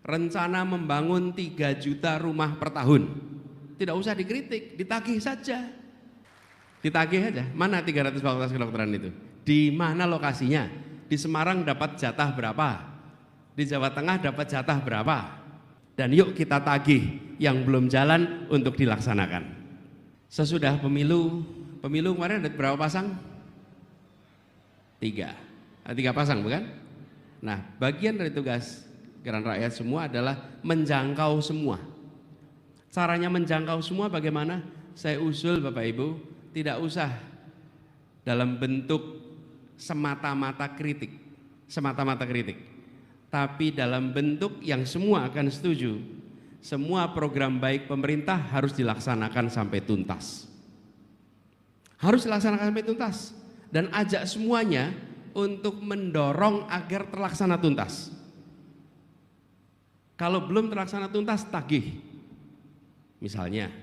rencana membangun 3 juta rumah per tahun. Tidak usah dikritik, ditagih saja. Ditagih aja, mana 300 fakultas kedokteran itu? Di mana lokasinya? Di Semarang dapat jatah berapa? Di Jawa Tengah dapat jatah berapa? Dan yuk kita tagih yang belum jalan untuk dilaksanakan. Sesudah pemilu kemarin ada berapa pasang? 3 pasang bukan? Nah, bagian dari tugas Gerakan Rakyat Semua adalah menjangkau semua. Caranya menjangkau semua bagaimana? Saya usul Bapak Ibu, tidak usah dalam bentuk semata-mata kritik, tapi dalam bentuk yang semua akan setuju. Semua program baik pemerintah harus dilaksanakan sampai tuntas. Harus dilaksanakan sampai tuntas. Dan ajak semuanya untuk mendorong agar terlaksana tuntas. Kalau belum terlaksana tuntas, tagih. Misalnya,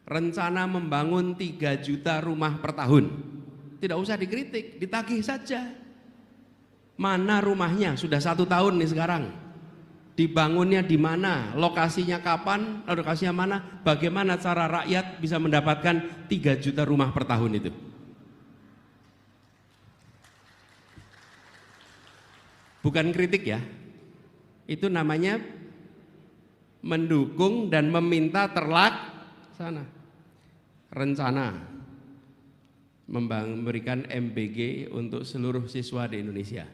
rencana membangun 3 juta rumah per tahun. Tidak usah dikritik, ditagih saja. Mana rumahnya? Sudah 1 tahun nih sekarang. Dibangunnya di mana? Lokasinya kapan? Lokasinya mana? Bagaimana cara rakyat bisa mendapatkan 3 juta rumah per tahun itu? Bukan kritik ya, itu namanya mendukung dan meminta terlaksana. Rencana memberikan MBG untuk seluruh siswa di Indonesia.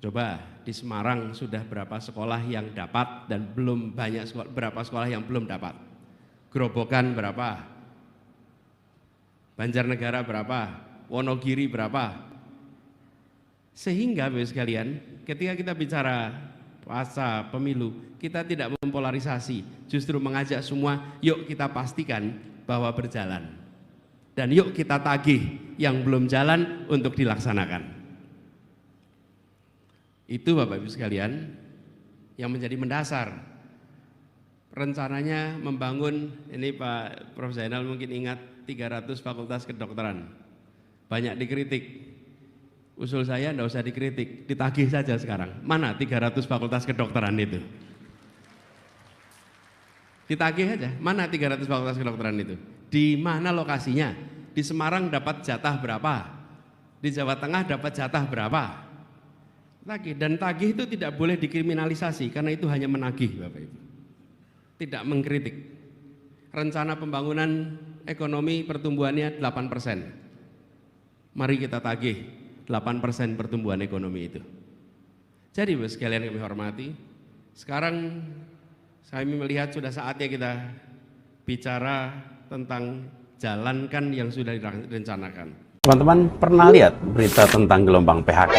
Coba di Semarang sudah berapa sekolah yang dapat dan belum banyak sekolah, berapa sekolah yang belum dapat. Grobogan berapa, Banjarnegara berapa, Wonogiri berapa. Sehingga Bapak sekalian, ketika kita bicara pasca pemilu, kita tidak mempolarisasi, justru mengajak semua, yuk kita pastikan bahwa berjalan. Dan yuk kita tagih yang belum jalan untuk dilaksanakan. Itu Bapak Ibu sekalian yang menjadi mendasar. Rencananya membangun, ini Pak Prof. Zainal mungkin ingat 300 fakultas kedokteran. Banyak dikritik. Usul saya enggak usah dikritik, ditagih saja sekarang. Mana 300 fakultas kedokteran itu? Ditagih aja, mana 300 fakultas kedokteran itu? Di mana lokasinya? Di Semarang dapat jatah berapa? Di Jawa Tengah dapat jatah berapa? Tagih, dan tagih itu tidak boleh dikriminalisasi karena itu hanya menagih Bapak Ibu. Tidak mengkritik. Rencana pembangunan ekonomi pertumbuhannya 8%. Mari kita tagih 8% pertumbuhan ekonomi itu. Jadi Bapak sekalian kami hormati, sekarang kami melihat sudah saatnya kita bicara tentang jalankan yang sudah direncanakan. Teman-teman pernah lihat berita tentang gelombang PHK?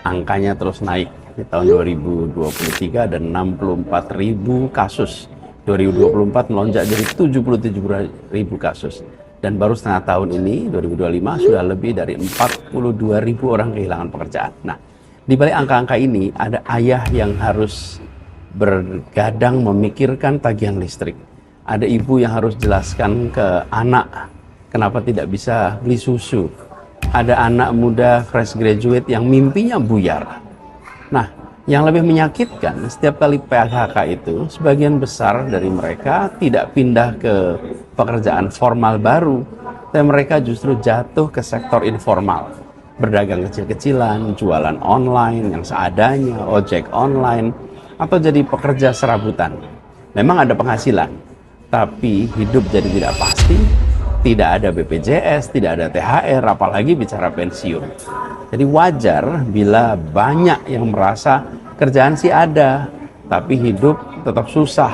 Angkanya terus naik di tahun 2023 dan 64.000 kasus. 2024 melonjak jadi 77.000 kasus. Dan baru setengah tahun ini, 2025, sudah lebih dari 42.000 orang kehilangan pekerjaan. Nah, di balik angka-angka ini ada ayah yang harus bergadang memikirkan tagihan listrik. Ada ibu yang harus jelaskan ke anak kenapa tidak bisa beli susu. Ada anak muda fresh graduate yang mimpinya buyar. Nah, yang lebih menyakitkan, setiap kali PHK itu, sebagian besar dari mereka tidak pindah ke pekerjaan formal baru, tapi mereka justru jatuh ke sektor informal. Berdagang kecil-kecilan, jualan online yang seadanya, ojek online, atau jadi pekerja serabutan. Memang ada penghasilan, tapi hidup jadi tidak pasti, tidak ada BPJS, tidak ada THR, apalagi bicara pensiun. Jadi wajar bila banyak yang merasa kerjaan sih ada, tapi hidup tetap susah.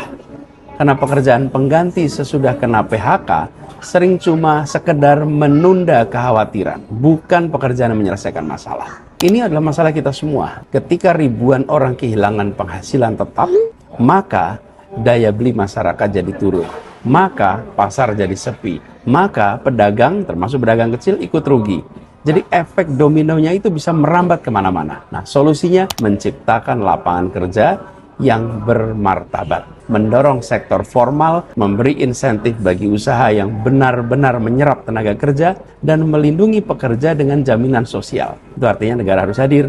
Karena pekerjaan pengganti sesudah kena PHK sering cuma sekedar menunda kekhawatiran, bukan pekerjaan yang menyelesaikan masalah. Ini adalah masalah kita semua. Ketika ribuan orang kehilangan penghasilan tetap, maka daya beli masyarakat jadi turun. Maka pasar jadi sepi. Maka pedagang, termasuk pedagang kecil, ikut rugi. Jadi efek dominonya itu bisa merambat kemana-mana. Nah, solusinya menciptakan lapangan kerja yang bermartabat. Mendorong sektor formal, memberi insentif bagi usaha yang benar-benar menyerap tenaga kerja, dan melindungi pekerja dengan jaminan sosial. Itu artinya negara harus hadir.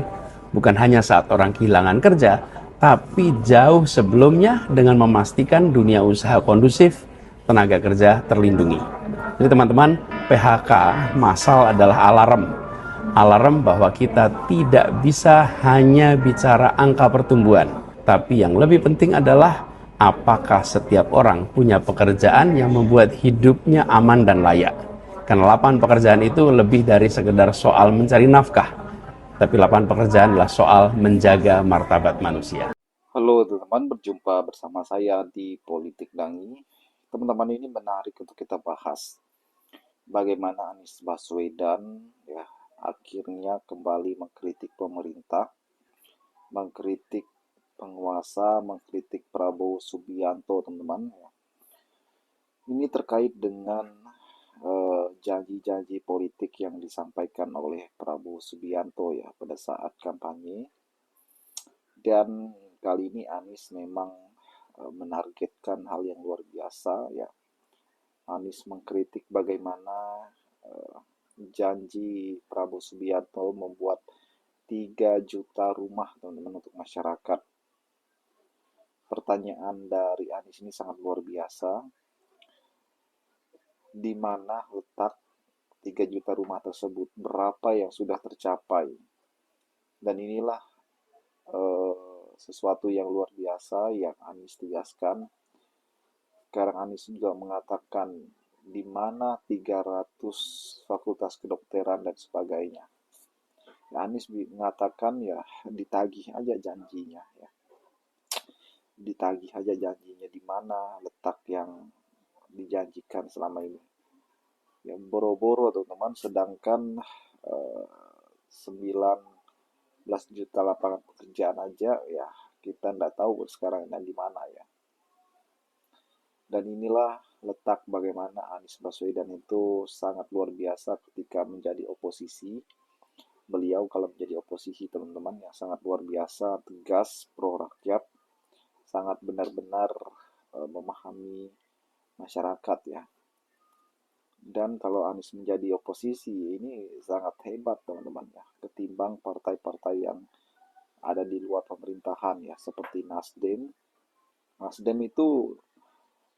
Bukan hanya saat orang kehilangan kerja, tapi jauh sebelumnya dengan memastikan dunia usaha kondusif, tenaga kerja terlindungi. Jadi teman-teman, PHK massal adalah alarm bahwa kita tidak bisa hanya bicara angka pertumbuhan, tapi yang lebih penting adalah apakah setiap orang punya pekerjaan yang membuat hidupnya aman dan layak. Karena lapangan pekerjaan itu lebih dari sekedar soal mencari nafkah, tapi lapangan pekerjaan adalah soal menjaga martabat manusia. Halo teman-teman, berjumpa bersama saya di Politik Dangi. Teman-teman, ini menarik untuk kita bahas bagaimana Anies Baswedan ya akhirnya kembali mengkritik pemerintah, mengkritik penguasa, mengkritik Prabowo Subianto, teman-teman. Ini terkait dengan janji-janji politik yang disampaikan oleh Prabowo Subianto ya pada saat kampanye. Dan kali ini Anies memang menargetkan hal yang luar biasa ya. Anies mengkritik bagaimana janji Prabowo Subianto membuat 3 juta rumah teman-teman untuk masyarakat. Pertanyaan dari Anies ini sangat luar biasa. Di mana letak 3 juta rumah tersebut? Berapa yang sudah tercapai? Dan inilah sesuatu yang luar biasa yang Anies tegaskan. Sekarang Anies juga mengatakan di mana 300 fakultas kedokteran dan sebagainya. Ya, Anies mengatakan ya ditagih aja janjinya ya. Ditagih aja janjinya, di mana letak yang dijanjikan selama ini. Ya boro-boro teman-teman, sedangkan 19 juta lapangan pekerjaan aja ya kita nggak tahu sekarang di mana ya. Dan inilah letak bagaimana Anies Baswedan itu sangat luar biasa ketika menjadi oposisi. Beliau kalau menjadi oposisi teman-teman yang sangat luar biasa, tegas, pro rakyat, sangat benar-benar memahami masyarakat ya. Dan kalau Anies menjadi oposisi ini sangat hebat teman-teman ya, ketimbang partai-partai yang ada di luar pemerintahan ya, seperti Nasdem. Nasdem itu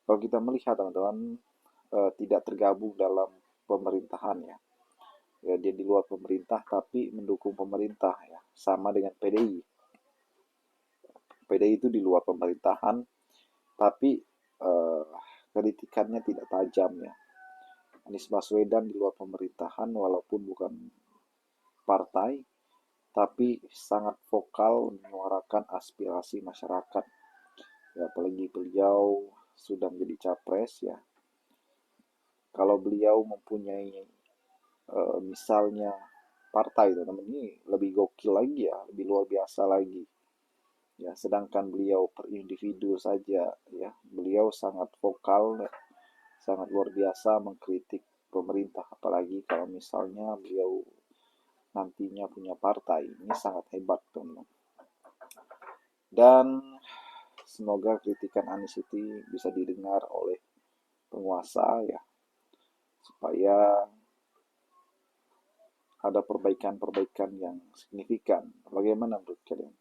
kalau kita melihat teman-teman tidak tergabung dalam pemerintahan ya. Ya, dia di luar pemerintah tapi mendukung pemerintah ya, sama dengan PDI. PDI itu di luar pemerintahan tapi eh, kritikannya tidak tajam ya. Anies Baswedan di luar pemerintahan walaupun bukan partai tapi sangat vokal menyuarakan aspirasi masyarakat ya, apalagi beliau sudah menjadi capres ya. Kalau beliau mempunyai misalnya partai teman-teman, ini lebih gokil lagi ya, lebih luar biasa lagi ya. Sedangkan beliau per individu saja ya, beliau sangat vokal ya, sangat luar biasa mengkritik pemerintah, apalagi kalau misalnya beliau nantinya punya partai. Ini sangat hebat teman-teman. Dan semoga kritikan Anies itu bisa didengar oleh penguasa ya, supaya ada perbaikan-perbaikan yang signifikan. Bagaimana menurut kalian?